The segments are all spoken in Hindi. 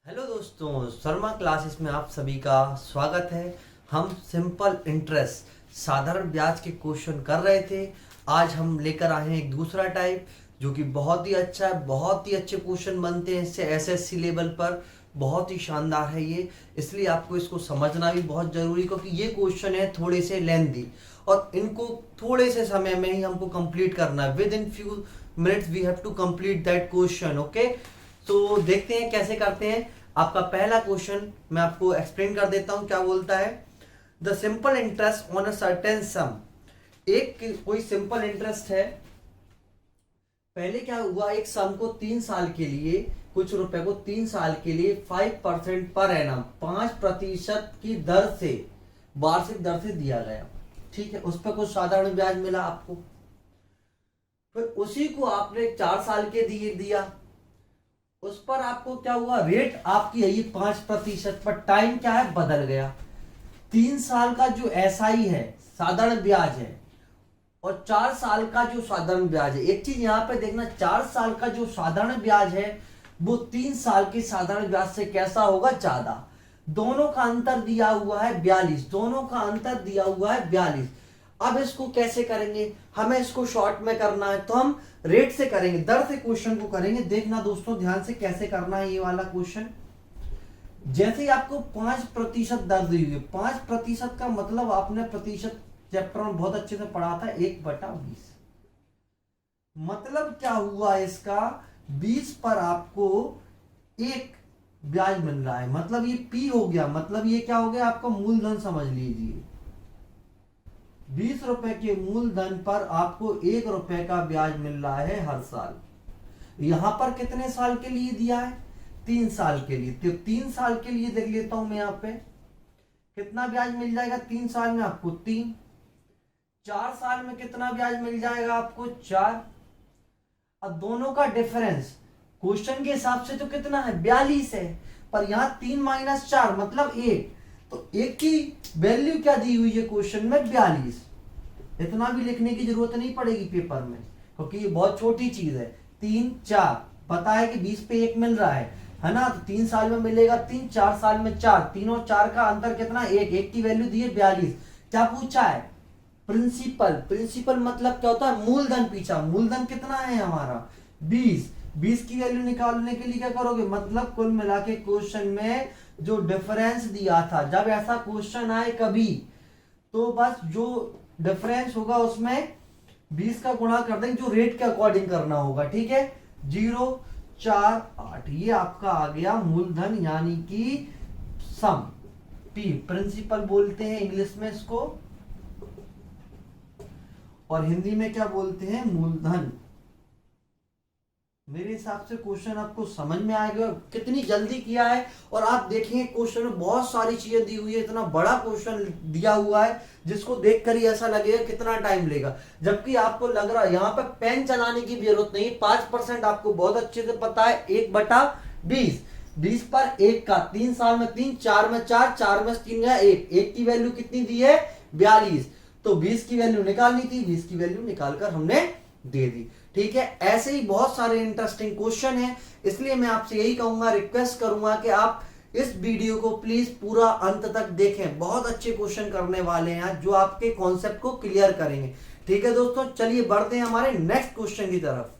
हेलो दोस्तों, शर्मा क्लासेस में आप सभी का स्वागत है। हम सिंपल इंटरेस्ट साधारण ब्याज के क्वेश्चन कर रहे थे। आज हम लेकर आए हैं एक दूसरा टाइप जो कि बहुत ही अच्छा है। बहुत ही अच्छे क्वेश्चन बनते हैं इससे एसएससी लेवल पर। बहुत ही शानदार है ये, इसलिए आपको इसको समझना भी बहुत जरूरी, क्योंकि ये क्वेश्चन है थोड़े से लेंदी और इनको थोड़े से समय में ही हमको कंप्लीट करना है। Within few minutes we have to complete that question. Okay, तो देखते हैं कैसे करते हैं। आपका पहला क्वेश्चन मैं आपको एक्सप्लेन कर देता हूं क्या बोलता है। The simple interest on a certain सम। एक कोई सिंपल इंटरेस्ट है। पहले क्या हुआ, एक सम को 3 साल के लिए, कुछ रुपए को 3 साल के लिए 5% पर एनम, 5% की दर से, वार्षिक दर से दिया गया। ठीक है, उस पर कुछ साधारण ब्याज मिला आपको। फिर उसी को आपने 4 साल के दिए दिया, उस पर आपको क्या हुआ, रेट आपकी है ये 5%, पर टाइम क्या है, बदल गया। 3 साल का जो एसआई है, साधारण ब्याज है, और 4 साल का जो साधारण ब्याज है। एक चीज यहां पे देखना, 4 साल का जो साधारण ब्याज है वो 3 साल के साधारण ब्याज से कैसा होगा, ज्यादा। दोनों का अंतर दिया हुआ है 42, दोनों का अंतर दिया हुआ है 42। अब इसको कैसे करेंगे, हमें इसको शॉर्ट में करना है तो हम रेट से करेंगे, दर से क्वेश्चन को करेंगे। देखना दोस्तों ध्यान से कैसे करना है ये वाला क्वेश्चन। जैसे ही आपको 5% दर दी हुई है, 5% का मतलब आपने प्रतिशत चैप्टर में बहुत अच्छे से पढ़ा था, 1/20। मतलब क्या हुआ इसका, 20 पर आपको एक ब्याज मिल रहा है, मतलब ये पी हो गया, मतलब ये क्या हो गया, आपका मूलधन समझ लीजिए। 20 रुपए के मूलधन पर आपको 1 रुपए का ब्याज मिल रहा है हर साल। यहां पर कितने साल के लिए दिया है, 3 साल के लिए। तो 3 साल के लिए देख लेता हूं मैं यहां पे कितना ब्याज मिल जाएगा। 3 साल में आपको 3, 4 साल में कितना ब्याज मिल जाएगा आपको, 4। अब दोनों का डिफरेंस क्वेश्चन के हिसाब से तो कितना है, 42 है, पर यहां 3 - 4 मतलब 1। तो एक की वैल्यू क्या दी हुई है क्वेश्चन में, 42। इतना भी लिखने की जरूरत नहीं पड़ेगी पेपर में, क्योंकि ये बहुत छोटी चीज है। 3, 4 पता है कि 20 पे 1 मिल रहा है ना, तो 3 साल में मिलेगा 3, 4 साल में 4। 3 और 4 का अंतर कितना, 1। 1 की वैल्यू दी है 42। क्या पूछा है, प्रिंसिपल। प्रिंसिपल मतलब क्या होता है, मूलधन पीछा। मूलधन कितना है हमारा, 20। 20 की वैल्यू निकालने के लिए क्या करोगे, मतलब कुल मिला के क्वेश्चन में जो डिफरेंस दिया था, जब ऐसा क्वेश्चन आए कभी, तो बस जो डिफरेंस होगा उसमें 20 का गुणा कर देंगे, जो रेट के अकॉर्डिंग करना होगा। ठीक है, 0, 4, 8, ये आपका आ गया मूलधन, यानी कि सम। पी प्रिंसिपल बोलते हैं इंग्लिश में इसको, और हिंदी में क्या बोलते हैं, मूलधन। मेरे हिसाब से क्वेश्चन आपको समझ में आएगा, कितनी जल्दी किया है। और आप देखेंगे क्वेश्चन में बहुत सारी चीजें दी हुई है, इतना बड़ा क्वेश्चन दिया हुआ है जिसको देखकर ही ऐसा लगेगा कितना टाइम लेगा, जबकि आपको लग रहा है यहाँ पे पेन चलाने की भी जरूरत नहीं। 5% आपको बहुत अच्छे से पता है, 1/20। 20 पर 1 का, 3 साल में 3, 4 में 4, 4 में 3 गया 1। 1 की वैल्यू कितनी दी है, 42। तो 20 की वैल्यू निकालनी थी, 20 की वैल्यू निकालकर हमने दे दी। ठीक है, ऐसे ही बहुत सारे इंटरेस्टिंग क्वेश्चन हैं, इसलिए मैं आपसे यही कहूंगा, रिक्वेस्ट करूंगा कि आप इस वीडियो को प्लीज पूरा अंत तक देखें। बहुत अच्छे क्वेश्चन करने वाले हैं जो आपके कॉन्सेप्ट को क्लियर करेंगे। ठीक है दोस्तों, चलिए बढ़ते हैं हमारे नेक्स्ट क्वेश्चन की तरफ।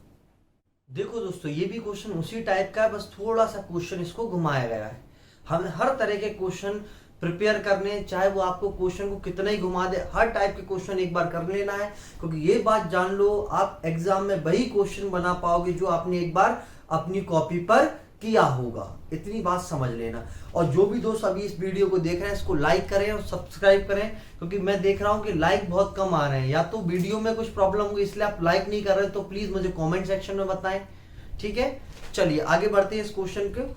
देखो दोस्तों, ये भी क्वेश्चन उसी टाइप का है, बस थोड़ा सा क्वेश्चन इसको घुमाया गया है। हमें हर तरह के क्वेश्चन प्रिपेयर करने, चाहे वो आपको क्वेश्चन को कितना ही घुमा दे, हर टाइप के क्वेश्चन एक बार कर लेना है। क्योंकि ये बात जान लो, आप एग्जाम में वही क्वेश्चन बना पाओगे जो आपने एक बार अपनी कॉपी पर किया होगा। इतनी बात समझ लेना। और जो भी दोस्त अभी इस वीडियो को देख रहे हैं, इसको लाइक करें और सब्सक्राइब करें, क्योंकि मैं देख रहा हूं कि लाइक बहुत कम आ रहे हैं। या तो वीडियो में कुछ प्रॉब्लम होगी इसलिए आप लाइक नहीं कर रहे, तो प्लीज मुझे कॉमेंट सेक्शन में बताएं। ठीक है, चलिए आगे बढ़ते हैं इस क्वेश्चन को।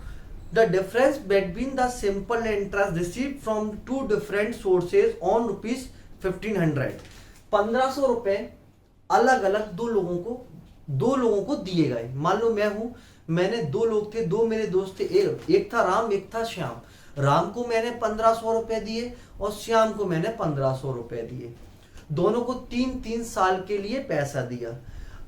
The difference between the simple interest received from two different sources on ₹1500। 1500 रुपए अलग अलग दो लोगों को दिए गए। मान लो मैं हूं, मैंने 2 लोग थे, 2 मेरे दोस्त थे, एक था राम, एक था श्याम। राम को मैंने 1500 रुपए दिए और श्याम को मैंने 1500 रुपए दिए। दोनों को 3-3 साल के लिए पैसा दिया।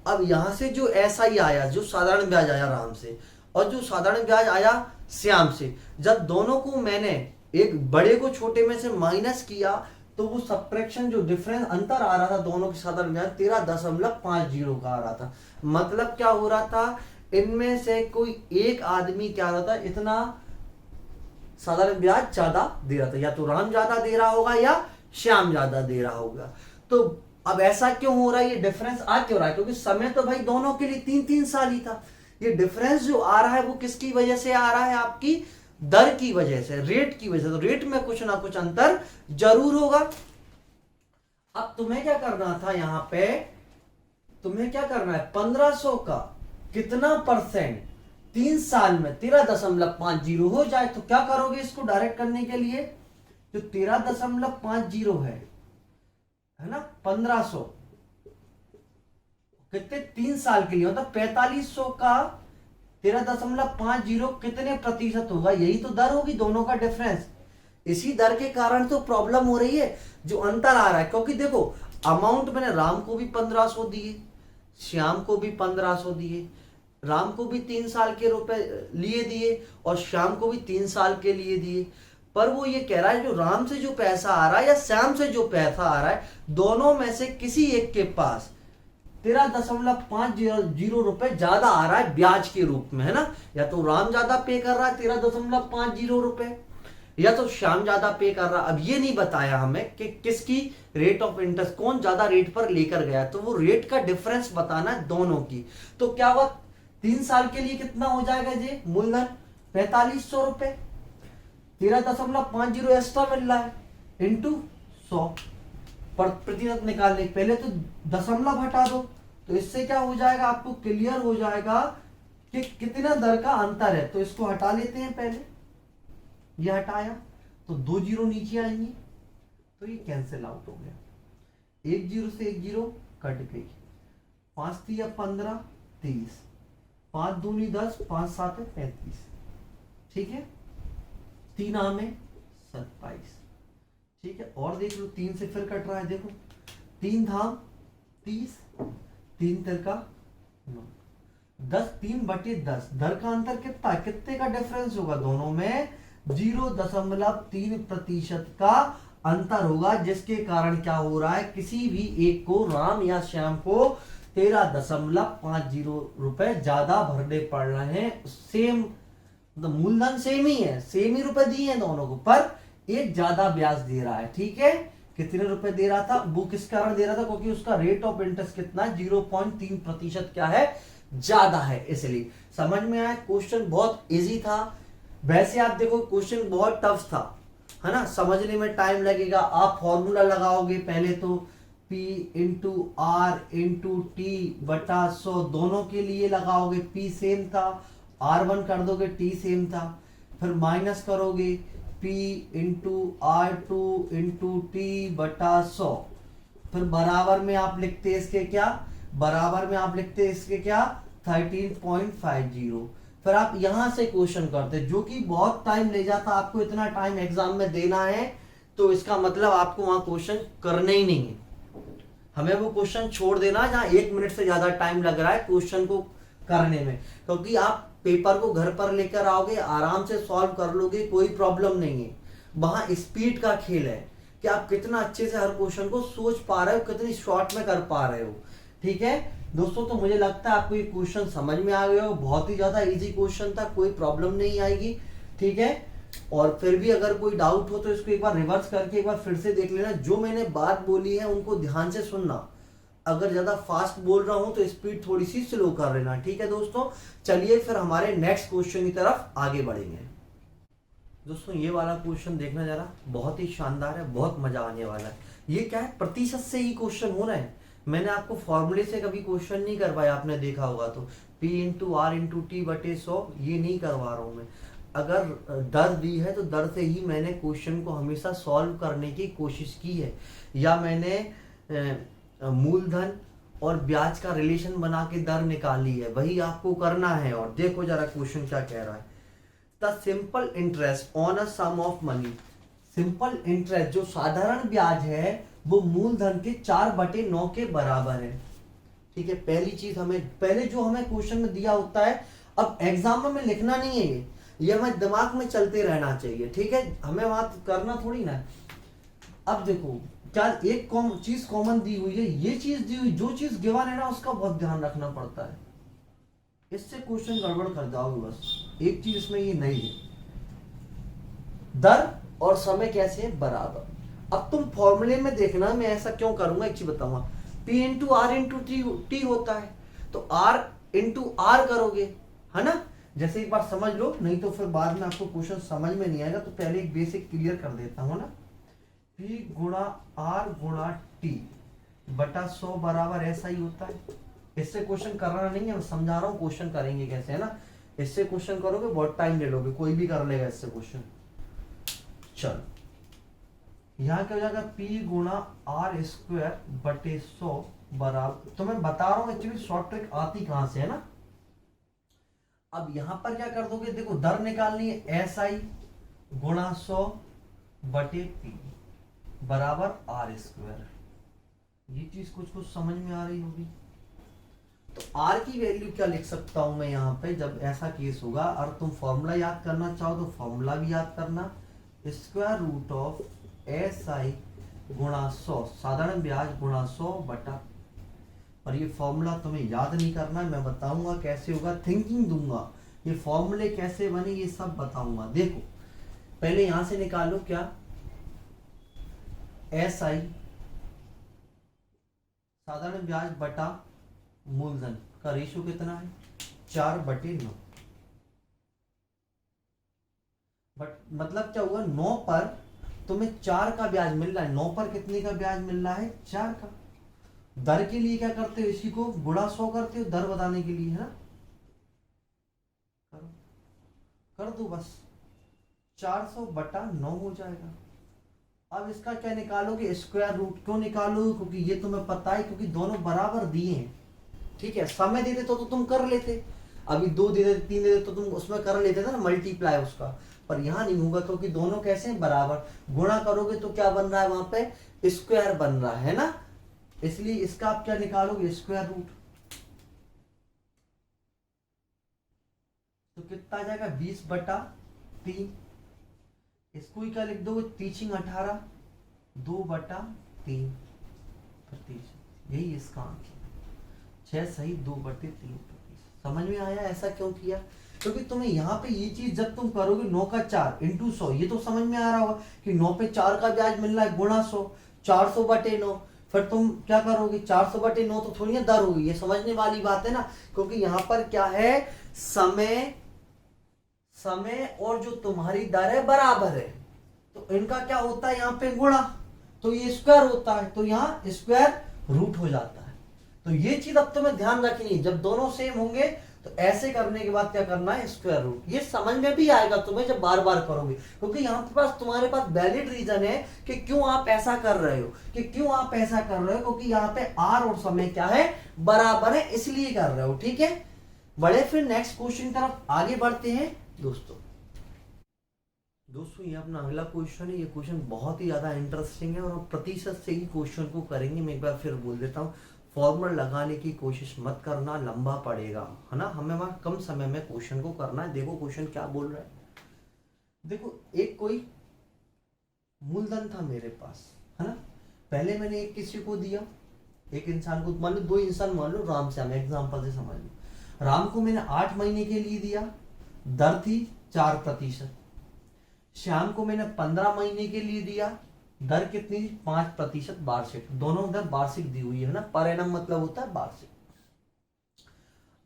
अब यहां से जो एसआई आया, जो साधारण ब्याज आया राम से, और जो साधारण ब्याज आया श्याम से। जब दोनों को मैंने एक बड़े को छोटे में से माइनस किया तो वो सब्ट्रैक्शन जो डिफरेंस अंतर आ रहा था दोनों के साधारण ब्याज 13.50 का आ रहा था। मतलब क्या हो रहा था, इनमें से कोई एक आदमी क्या रहा था, इतना साधारण ब्याज ज्यादा दे रहा था, या तो राम ज्यादा दे रहा होगा या श्याम ज्यादा दे रहा होगा। तो अब ऐसा क्यों हो रहा है, ये डिफरेंस आ क्यों रहा है, क्योंकि समय तो भाई दोनों के लिए 3-3 साल ही था। ये डिफरेंस जो आ रहा है वो किसकी वजह से आ रहा है, आपकी दर की वजह से, रेट की वजह से। तो रेट में कुछ ना कुछ अंतर जरूर होगा। अब तुम्हें क्या करना था, यहां पे तुम्हें क्या करना है, 1500 का कितना परसेंट 3 साल में 13.50 हो जाए तो क्या करोगे, इसको डायरेक्ट करने के लिए जो 13.50 है ना, 1500 कितने 3 साल के लिए होता, 4500 का 13.50 कितने प्रतिशत होगा, यही तो दर होगी दोनों का डिफरेंस। इसी दर के कारण तो प्रॉब्लम हो रही है, जो अंतर आ रहा है। क्योंकि देखो अमाउंट मैंने राम को भी 1500 दिए, श्याम को भी 1500 दिए, राम को भी 3 साल के रुपए लिए दिए और श्याम को भी 3 साल के लिए दिए। पर वो ये कह रहा है जो राम से जो पैसा आ रहा है या श्याम से जो पैसा आ रहा है, दोनों में से किसी एक के पास 13.50 रुपए ज्यादा आ रहा है ब्याज के रूप में, है ना। या तो राम ज्यादा पे कर रहा है 13.50 रुपए, या तो श्याम ज्यादा पे कर रहा। अब ये नहीं बताया हमें कि किसकी रेट ऑफ इंटरेस्ट, कौन ज्यादा रेट पर लेकर गया, तो वो रेट का डिफरेंस बताना है दोनों की। तो क्या हुआ, 3 साल के लिए कितना हो जाएगा जी, मूलधन 4500 रुपए, 13.50 एक्स्ट्रा मिल रहा है इंटू 100 पर प्रतिशत निकालने पहले तो दशमलव हटा दो, तो इससे क्या हो जाएगा, आपको क्लियर हो जाएगा कि कितना दर का अंतर है। तो इसको हटा लेते हैं, पहले ये हटाया तो 2 जीरो नीचे आएंगे तो ये कैंसिल आउट हो गया, 1 जीरो से 1 जीरो कट गई, 5 3 15 30, 5 दूनी 10, 5 7 35, ठीक है, 3 आम 27, ठीक है। और देख लो 3 से फिर कट रहा है, देखो 3 धाम 30, 3 तिरका 9, 10 3/10, दर का अंतर कितना, कितने का डिफरेंस होगा, दोनों में 0.3% का अंतर होगा, जिसके कारण क्या हो रहा है, किसी भी एक को राम या श्याम को 13.50 रुपए ज्यादा भरने पड़ रहे हैं। सेम तो मूलधन सेम ही है, सेम ही रुपए दिए हैं दोनों को, पर एक ज्यादा ब्याज दे रहा है, ठीक है। कितने रुपए दे रहा था, वो किस कारण दे रहा था, क्योंकि उसका रेट ऑफ इंटरेस्ट कितना 0.3% क्या है, ज्यादा है, इसलिए। समझ में आया, क्वेश्चन बहुत इजी था। वैसे आप देखो क्वेश्चन बहुत टफ था, है ना, समझने में टाइम लगेगा। आप फॉर्मूला लगाओगे पहले तो P into R into T बटा 100 दोनों के लिए लगाओगे, P सेम था, R1 कर दोगे, T सेम था, फिर माइनस करोगे P into R2 into T बटा 100, फिर बराबर में आप लिखते इसके क्या, बराबर में आप लिखते इसके क्या 13.50। फिर आप यहां से क्वेश्चन करते, जो कि बहुत टाइम ले जाता, आपको इतना टाइम एग्जाम में देना है तो इसका मतलब आपको वहां क्वेश्चन करने ही नहीं है, हमें वो क्वेश्चन छोड़ देना जहां 1 मिनट से ज्यादा टाइम लग रहा है क्वेश्चन को करने में। क्योंकि आप पेपर को घर पर लेकर आओगे, आराम से सॉल्व कर लोगे, कोई प्रॉब्लम नहीं है। वहां स्पीड का खेल है कि आप कितना अच्छे से हर क्वेश्चन को सोच पा रहे हो, कितनी शॉर्ट में कर पा रहे हो, ठीक है दोस्तों। तो मुझे लगता है आपको ये क्वेश्चन समझ में आ गया हो, बहुत ही ज्यादा इजी क्वेश्चन था, कोई प्रॉब्लम नहीं आएगी, ठीक है। और फिर भी अगर कोई डाउट हो तो इसको एक बार रिवर्स करके एक बार फिर से देख लेना, जो मैंने बात बोली है उनको ध्यान से सुनना। अगर ज्यादा फास्ट बोल रहा हूं तो स्पीड थोड़ी सी स्लो कर लेना, ठीक है दोस्तों। चलिए फिर हमारे नेक्स्ट क्वेश्चन की तरफ आगे बढ़ेंगे। दोस्तों ये वाला क्वेश्चन देखना जरा, बहुत ही शानदार है, बहुत मजा आने वाला है। ये क्या है, प्रतिशत से ही क्वेश्चन हो रहा है, मैंने आपको फॉर्मूले से कभी क्वेश्चन नहीं करवाया, आपने देखा होगा तो P into R into T बटे 100 ये नहीं करवा रहा हूं मैं। अगर दर दी है तो दर से ही मैंने क्वेश्चन को हमेशा सॉल्व करने की कोशिश की है, या मैंने मूलधन और ब्याज का रिलेशन बना के दर निकाली है, वही आपको करना है। और देखो जरा क्वेश्चन क्या कह रहा है, the simple interest on a sum of money. Simple interest जो साधारण ब्याज है वो मूलधन के 4/9 के बराबर है, ठीक है। पहली चीज हमें, पहले जो हमें क्वेश्चन में दिया होता है अब एग्जाम में लिखना नहीं है ये हमें दिमाग में चलते रहना चाहिए, ठीक है, हमें वहां करना थोड़ी ना। अब देखो क्या एक चीज कॉमन दी हुई है, ये चीज दी हुई, जो चीज गिवन है ना उसका बहुत ध्यान रखना पड़ता है, इससे क्वेश्चन गड़बड़ कर जाओगे बस। एक चीज इसमें ये नहीं है, दर और समय कैसे है बराबर। अब तुम फॉर्मूले में देखना, मैं ऐसा क्यों करूंगा एक चीज बताऊंगा, P into R into T होता है, तो R इंटू आर करोगे, है ना। जैसे एक बार समझ लो, नहीं तो फिर बाद में आपको क्वेश्चन समझ में नहीं आएगा, तो पहले एक बेसिक क्लियर कर देता हूं ना। P गुणा आर गुणा टी बटा 100 बराबर ऐसा ही होता है। इससे क्वेश्चन करना नहीं है, मैं समझा रहा हूँ क्वेश्चन करेंगे कैसे, है ना। इससे क्वेश्चन करोगे बहुत टाइम ले लोगे, कोई भी कर लेगा इससे क्वेश्चन। चलो यहाँ क्या हो जाएगा, P गुणा आर स्क्वायर बटे 100 बराबर, तो मैं बता रहा हूँ एक्चुअली शॉर्ट ट्रिक आती कहां से, है ना। अब यहां पर क्या कर दोगे, देखो दर निकालनी है, एस आई गुणा 100 बटे पी बराबर आर स्क्वायर। ये चीज कुछ कुछ समझ में आ रही होगी। तो आर की वैल्यू क्या लिख सकता हूं मैं यहाँ पे, जब ऐसा केस होगा, और तुम फॉर्मूला याद करना चाहो तो फॉर्मूला भी याद करना, square root of S I गुणा 100 साधारण ब्याज गुणा 100 बटा, और ये फॉर्मूला तुम्हें याद नहीं करना, मैं बताऊंगा कैसे होगा, थिंकिंग दूंगा, ये फॉर्मूले कैसे बने ये सब बताऊंगा। देखो पहले यहां से निकालो क्या, एस आई साधारण ब्याज बटा मूलधन का रेशियो कितना है, 4/9। बट मतलब क्या हुआ, 9 पर तुम्हें 4 का ब्याज मिल रहा है, 9 पर कितने का ब्याज मिल रहा है, 4 का। दर के लिए क्या करते हो, इसी को गुणा 100 करते हो दर बताने के लिए, है ना। करो, कर दो बस, 400/9 हो जाएगा। अब इसका क्या निकालोगे, स्क्वायर रूट। क्यों निकालोगे, क्योंकि ये तुम्हें पता है, क्योंकि दोनों बराबर दिए हैं, ठीक है। समय देते तो तुम कर लेते, अभी 2 दे देते 3 दे देते तो तुम उसमें कर लेते थे ना मल्टीप्लाई उसका, पर यहाँ नहीं होगा क्योंकि दोनों कैसे हैं, बराबर। गुणा करोगे तो क्या बन रहा है वहां पे, स्क्वायर बन रहा है ना, इसलिए इसका आप क्या निकालोगे, स्क्वायर रूट। तो कितना आ जाएगा, 20/3। इसको ही क्या लिख दोगे, तीचिंग 18 2/3 प्रतिशत, यही इसका आंसर, 6 सही 2/3। समझ में आया ऐसा क्यों किया, क्योंकि तुम्हें यहाँ पे ये चीज जब तुम करोगे 9 का 4 इंटू 100, ये तो समझ में आ रहा होगा कि 9 पे 4 का ब्याज मिल रहा है गुणा 100, 400/9। फिर तुम क्या करोगे, 400/9 तो थोड़ी ना दर होगी, ये समझने वाली बात है ना, क्योंकि यहाँ पर क्या है, समय और जो तुम्हारी दर है बराबर है, तो इनका क्या होता है यहाँ पे गुणा, तो ये स्क्वायर होता है, तो यहाँ स्क्वायर रूट हो जाता है। तो ये चीज अब तुम्हें ध्यान रखनी है, जब दोनों सेम होंगे तो ऐसे करने के बाद क्या करना है, स्क्वायर रूट। ये समझ में भी आएगा तुम्हें जब बार बार करोगे, क्योंकि यहाँ पे पास तुम्हारे पास वैलिड रीजन है कि क्यों आप ऐसा कर रहे हो, क्योंकि यहाँ पे आर और समय क्या है, बराबर है, इसलिए कर रहे हो, ठीक है। बड़े फिर नेक्स्ट क्वेश्चन तरफ आगे बढ़ते हैं दोस्तों। ये अपना अगला क्वेश्चन है, ये क्वेश्चन बहुत ही ज्यादा इंटरेस्टिंग है, और प्रतिशत से ही क्वेश्चन को करेंगे। मैं एक बार फिर बोल देता हूँ, फॉर्मूला लगाने की कोशिश मत करना, लंबा पड़ेगा, है ना। हमें वहां कम समय में क्वेश्चन को करना है। देखो क्वेश्चन क्या बोल रहा है, देखो एक कोई मूलधन था मेरे पास, है ना। पहले मैंने एक किसी को दिया, एक इंसान को, मान लो 2 इंसान, मान लो राम से, हमें एग्जाम्पल से समझ लो। राम को मैंने 8 महीने के लिए दिया, दर थी 4%। श्याम को मैंने 15 महीने के लिए दिया, दर कितनी, 5% वार्षिक। दोनों दर वार्षिक दी हुई है ना, पर एनम मतलब होता है वार्षिक।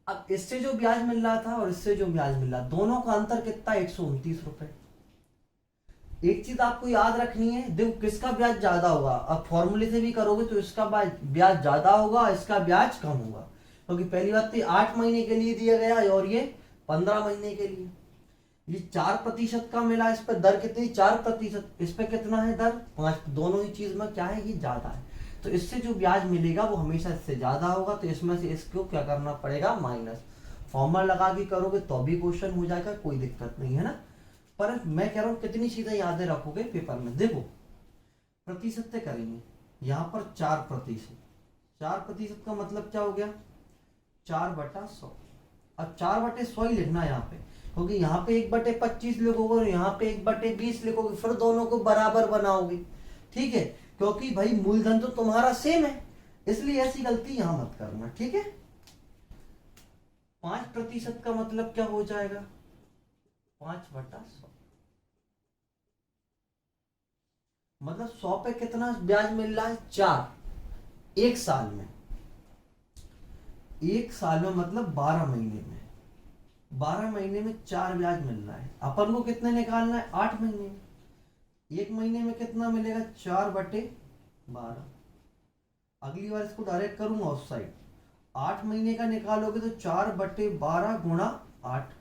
अब इससे जो ब्याज मिल रहा था और इससे जो ब्याज मिल रहा, दोनों का अंतर कितना, 129 रुपए। एक चीज आपको याद रखनी है, देखो किसका ब्याज ज्यादा होगा, अब फॉर्मूले से भी करोगे तो इसका ब्याज ज्यादा होगा, इसका ब्याज कम होगा, क्योंकि पहली बात तो 8 महीने के लिए दिया गया और ये 15 महीने के लिए। ये 4% का मिला, इस पर दर कितनी, 4%, इस पर कितना है दर 5। दोनों ही चीज में क्या है, ये ज्यादा है, तो इससे जो ब्याज मिलेगा वो हमेशा इससे ज्यादा होगा, तो इसमें से इसको क्या करना पड़ेगा, माइनस। फॉर्मूला लगा के करोगे तो भी क्वेश्चन हो जाएगा, कोई दिक्कत नहीं है ना। पर मैं कह रहा हूं कितनी चीजें याद रखोगे पेपर में। देखो प्रतिशत से करेंगे, यहाँ पर 4%, 4% का मतलब क्या हो गया, 4/100। अब 4/100 ही लिखना है यहाँ पे, क्योंकि यहाँ पे 1/25 लिखोगे और यहाँ पे 1/20 लिखोगे, फिर दोनों को बराबर बनाओगे। ठीक है, क्योंकि भाई मूलधन तो तुम्हारा सेम है, इसलिए ऐसी गलती यहां मत करना। ठीक है, 5% का मतलब क्या हो जाएगा, 5/100, मतलब 100 पे कितना ब्याज मिल रहा है, 4, एक साल में। एक साल में मतलब 12 महीने में, 12 महीने में 4 ब्याज मिल रहा है। अपन को कितने निकालना है, 8 महीने में। एक महीने में कितना मिलेगा, 4/12। अगली बार इसको डायरेक्ट करूंगा उस साइड, 8 महीने का निकालोगे तो 4/12 गुणा 8,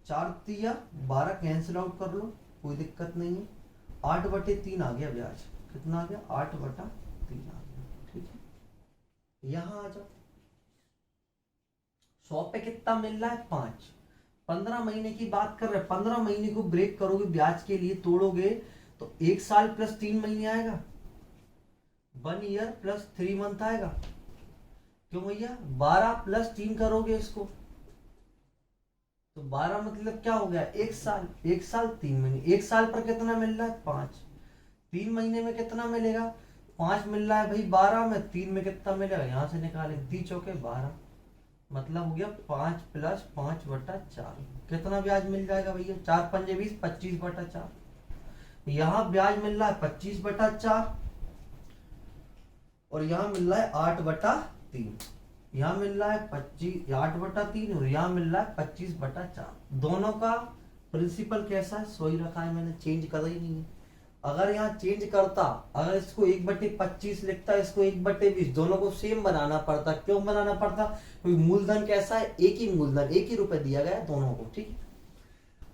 4×3 = 12, कैंसिल आउट कर लो, कोई दिक्कत नहीं है। 8/3 आ गया ब्याज, कितना आ गया, 8/3 आ गया। ठीक है, यहां आ जाओ, 100 पे कितना मिल रहा है, 5। 15 महीने की बात कर रहे हैं, 15 महीने को ब्रेक करोगे ब्याज के लिए, तोड़ोगे तो 1 साल + 3 महीने आएगा, 1 ईयर + 3 मंथ आएगा। क्यों भैया, 12 + 3 करोगे इसको तो 12 मतलब क्या हो गया, 1 साल, 1 साल 3 महीने। 1 साल पर कितना मिल रहा है, 5। 3 महीने में कितना मिलेगा, 5 मिल रहा है भाई 12 में, 3 में कितना मिलेगा, यहां से निकाले, 3 चौके 12, मतलब हो गया 5 + 5/4। कितना ब्याज मिल जाएगा भैया, 4×5 = 20, 25/4। यहां ब्याज मिल रहा है 25/4 और यहां मिल रहा है 8/3। यहां मिल रहा है 8/3 और यहां मिल रहा है 25/4। दोनों का प्रिंसिपल कैसा है, सोई रखा है मैंने, चेंज कर ही नहीं है। अगर यहाँ चेंज करता, अगर इसको 1/25 लिखता, इसको 1/20, दोनों को सेम बनाना पड़ता। क्यों बनाना पड़ता, क्योंकि मूलधन कैसा है, एक ही मूलधन, एक ही रुपए दिया गया है दोनों को। ठीक है,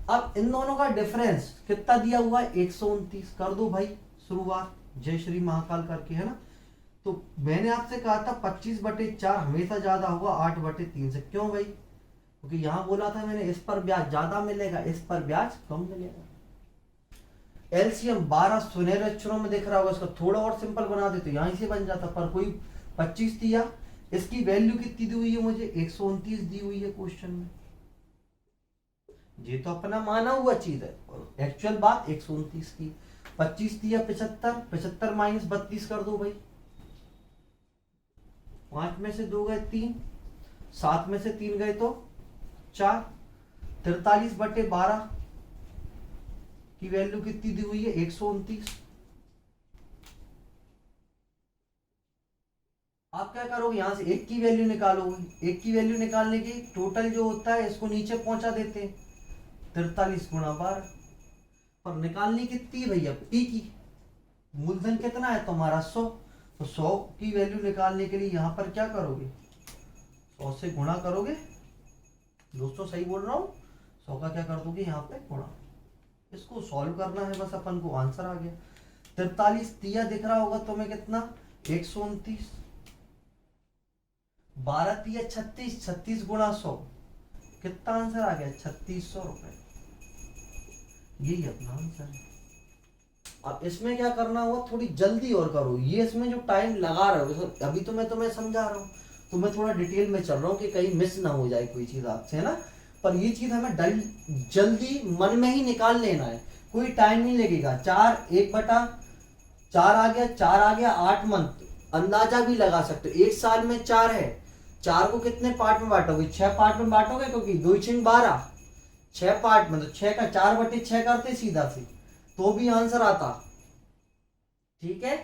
अब इन दोनों का डिफरेंस कितना दिया हुआ है, 129। कर दो भाई शुरुआत, जय श्री महाकाल करके, है ना। तो मैंने आपसे कहा था 25/4 हमेशा ज्यादा होगा 8/3 से। क्यों भाई, क्योंकि यहां बोला था मैंने, इस पर ब्याज ज्यादा मिलेगा, इस पर ब्याज कम मिलेगा। एलसीएम 12 सुनहरे अक्षरों में दिख रहा होगा, इसको थोड़ा और सिंपल बना देते, यहीं से बन जाता, पर कोई 25 दिया। इसकी वैल्यू कितनी दी हुई है मुझे, 129 दी हुई है क्वेश्चन में। ये तो अपना माना हुआ चीज है, और एक्चुअल बात 129 की। 25 दिया 75, 75 - 32 कर दो भाई, 5 में से 2 गए 3, 7 में से 3 गए तो 4, 43/12 की वैल्यू कितनी दी हुई है, 129। आप क्या करोगे, यहां से 1 की वैल्यू निकालोगे। 1 की वैल्यू निकालने की टोटल जो होता है इसको नीचे पहुंचा देते हैं, 43 × 12। पर निकालनी कितनी है भैया, पी की, मूलधन कितना है तुम्हारा 100, तो 100 की वैल्यू निकालने के लिए यहां पर क्या करोगे, 100 से गुणा करोगे। दोस्तों सही बोल रहा हूं, 100 का क्या कर दोगे यहाँ पे गुणा। इसको सॉल्व करना है बस, अपन को आंसर आ गया। 43 दिया दिख रहा होगा तुम्हें कितना, 129। 12 तिया 36, 36 × 100, कितना आंसर आ गया, 3600 रुपए। यही अपना आंसर है। अब इसमें क्या करना होगा, थोड़ी जल्दी और करो, ये इसमें जो टाइम लगा रहे हो, अभी तो मैं तुम्हें समझा रहा हूँ, तो मैं थोड़ा डिटेल में चल रहा हूँ कि कहीं मिस ना हो जाए कोई चीज आपसे, है ना। पर ये चीज हमें जल्दी मन में ही निकाल लेना है, कोई टाइम नहीं लगेगा। 4 1/4 आ गया, 4 आ गया, 8 मंथ, अंदाजा भी लगा सकते हो। 1 साल में 4 है, 4 को कितने पार्ट में बांटोगे, 6 पार्ट में बांटोगे, क्योंकि 2 × 12, 6 पार्ट में, तो 6 का 4/6 करते सीधा से, तो भी आंसर आता। ठीक है,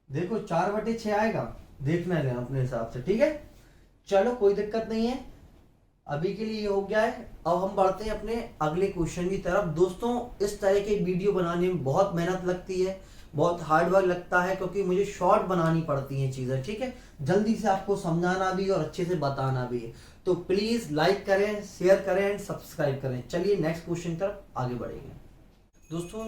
देखो 4/6 आएगा, देखना है अपने हिसाब से। ठीक है, चलो कोई दिक्कत नहीं है, अभी के लिए ये हो गया है। अब हम बढ़ते हैं अपने अगले क्वेश्चन की तरफ। दोस्तों इस तरह के वीडियो बनाने में बहुत मेहनत लगती है, बहुत हार्ड वर्क लगता है, क्योंकि मुझे शॉर्ट बनानी पड़ती हैं चीजें। ठीक है, जल्दी से आपको समझाना भी और अच्छे से बताना भी है। तो प्लीज लाइक करें, शेयर करें एंड सब्सक्राइब करें। चलिए नेक्स्ट क्वेश्चन की तरफ आगे बढ़ेंगे। दोस्तों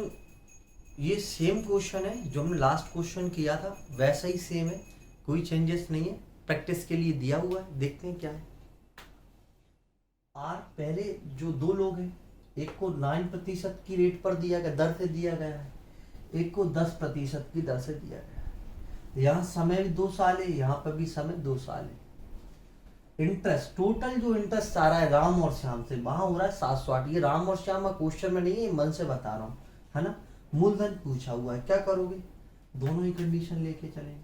ये सेम क्वेश्चन है जो हमने लास्ट क्वेश्चन किया था, वैसा ही सेम है, कोई चेंजेस नहीं है, प्रैक्टिस के लिए दिया हुआ है। देखते हैं क्या है। आर पहले जो 2 लोग हैं, एक को 9% की रेट पर दिया गया, दर से दिया गया है, एक को 10% की दर से दिया गया है। यहाँ समय भी 2 साल है, यहाँ पर भी समय 2 साल है। इंटरेस्ट, टोटल जो इंटरेस्ट आ रहा है राम और श्याम से, वहां हो रहा है 708। ये राम और श्याम का क्वेश्चन में नहीं है, मन से बता रहा हूँ, है ना। मूलधन पूछा हुआ है, क्या करोगे, दोनों ही कंडीशन लेके चलेंगे।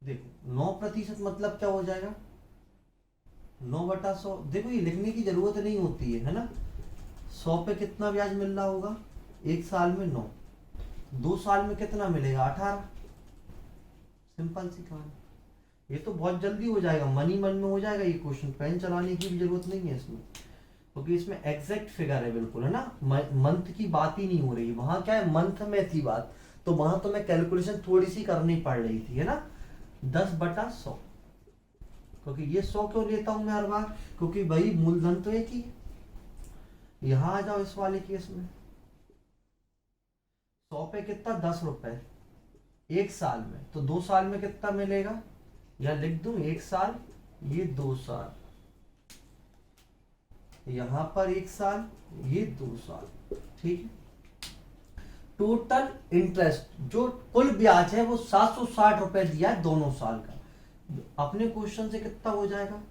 देखो 9% मतलब क्या हो जाएगा, 9/100। देखो ये लिखने की जरूरत नहीं होती है ना। 100 पे कितना ब्याज मिल रहा होगा, 1 साल में 9, 2 साल में कितना मिलेगा, 18। सिंपल सी कहानी, ये तो बहुत जल्दी हो जाएगा, मन ही मन में हो जाएगा ये क्वेश्चन, पेन चलाने की भी जरूरत नहीं है इसमें, क्योंकि इसमें एग्जैक्ट फिगर है बिल्कुल, है ना। मंथ की बात ही नहीं हो रही, वहां क्या है मंथ में थी बात, तो वहां तो मैं कैलकुलेशन थोड़ी सी करनी पड़ रही थी, है ना। 10/100, क्योंकि ये 100 क्यों लेता हूं मैं हर बार, क्योंकि भाई मूलधन तो एक ही है। यहां आ जाओ इस वाले केस में, 100 पे कितना, 10 रुपए 1 साल में, तो 2 साल में कितना मिलेगा, या लिख दूं 1 साल, ये 2 साल, यहां पर 1 साल, ये 2 साल, ठीक है। टोटल इंटरेस्ट जो कुल ब्याज है वो 760 रुपए दिया है दोनों साल का। अपने क्वेश्चन से कितना हो जाएगा,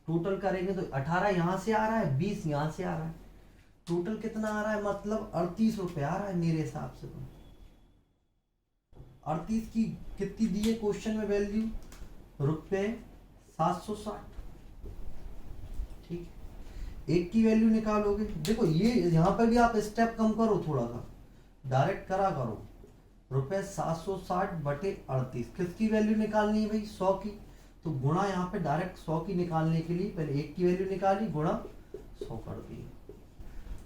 टोटल करेंगे तो 18 यहां से आ रहा है, 20 यहां से आ रहा है, टोटल कितना आ रहा है, मतलब 38 रुपए आ रहा है मेरे हिसाब से। तो 38 की कितनी दी है क्वेश्चन में वैल्यू, रुपए 760, ठीक है। एक की वैल्यू निकालोगे, देखो ये यहां पर भी आप स्टेप कम करो थोड़ा सा, डायरेक्ट करा करो, रुपए 760/38, किसकी वैल्यू निकालनी है भाई, 100 की, तो गुणा यहाँ पे डायरेक्ट 100 की निकालने के लिए पहले एक की वैल्यू निकाली, गुणा 100 कर दी,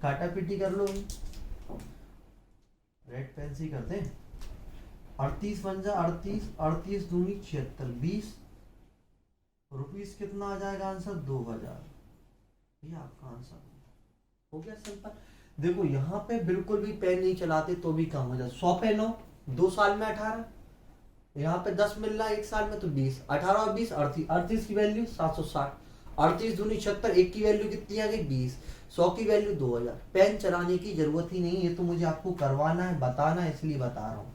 काटा पीटी कर लो, रेड पेन से करते हैं। 38 बन जा 38, 38 दूनी 76, 20 रुपीस कितना आ जाएगा आंसर, 2000। ये आपका आंसर हो गया, सिंपल। देखो यहाँ पे बिल्कुल भी पेन नहीं चलाते तो भी काम हो जाता, 100 पे 9, 2 साल में 18, यहाँ पे 10 मिल रहा है 1 साल में, तो 20, 18 और 20 38, 38 की वैल्यू 760, 38 दूनी 76, एक की वैल्यू कितनी आ गई 20, 100 की वैल्यू 2000। पेन चलाने की जरूरत ही नहीं है, तो मुझे आपको करवाना है, बताना है, इसलिए बता रहा हूँ,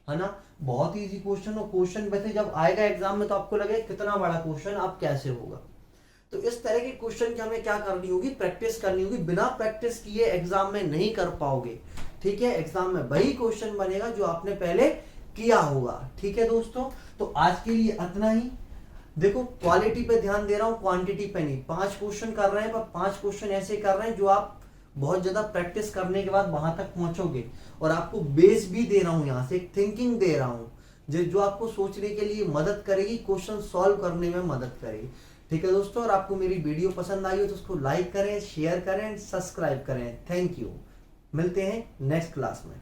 है ना। बहुत इजी क्वेश्चन, और क्वेश्चन वैसे जब आएगा एग्जाम में तो आपको लगेगा कितना बड़ा क्वेश्चन, अब कैसे होगा। तो इस तरह के क्वेश्चन की हमें क्या करनी होगी, प्रैक्टिस करनी होगी, बिना प्रैक्टिस किए एग्जाम में नहीं कर पाओगे, ठीक है। एग्जाम में वही क्वेश्चन बनेगा जो आपने पहले किया होगा, ठीक है दोस्तों। तो आज के लिए इतना ही। देखो क्वालिटी पे ध्यान दे रहा हूं, क्वांटिटी पे नहीं। 5 क्वेश्चन कर रहे हैं, पर 5 क्वेश्चन ऐसे कर रहे हैं जो आप बहुत ज्यादा प्रैक्टिस करने के बाद वहां तक पहुंचोगे, और आपको बेस भी दे रहा हूं, यहाँ से एक थिंकिंग दे रहा हूं जो आपको सोचने के लिए मदद करेगी, क्वेश्चन सॉल्व करने में मदद करेगी, ठीक है दोस्तों। और आपको मेरी वीडियो पसंद आई हो तो उसको लाइक करें, शेयर करें, सब्सक्राइब करें। थैंक यू, मिलते हैं नेक्स्ट क्लास में।